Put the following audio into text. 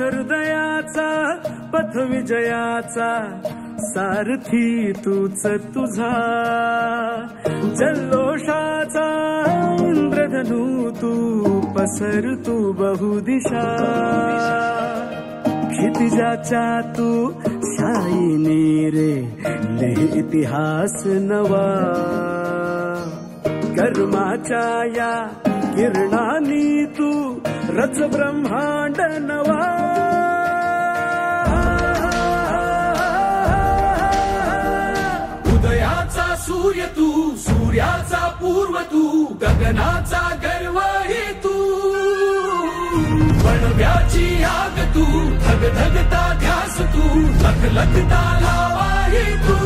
अक्षरदयाचा पथ विजयाचा सारथी तूच तुझा, जल्लोषाचा इंद्रधनू तू पसर तू बहुदिशा, क्षितिजाच्या तू शाईने रे लिह इतिहास नवा, कर्माच्या या किरणानी तू रच ब्रह्मांड नवा, उदयाचा सूर्य तू, सूर्याचा पूर्व तू, गगनाचा गर्व हे तू, वणव्याची आग तू, धगधगता ध्यास तू, लखलखता लावा हे तू,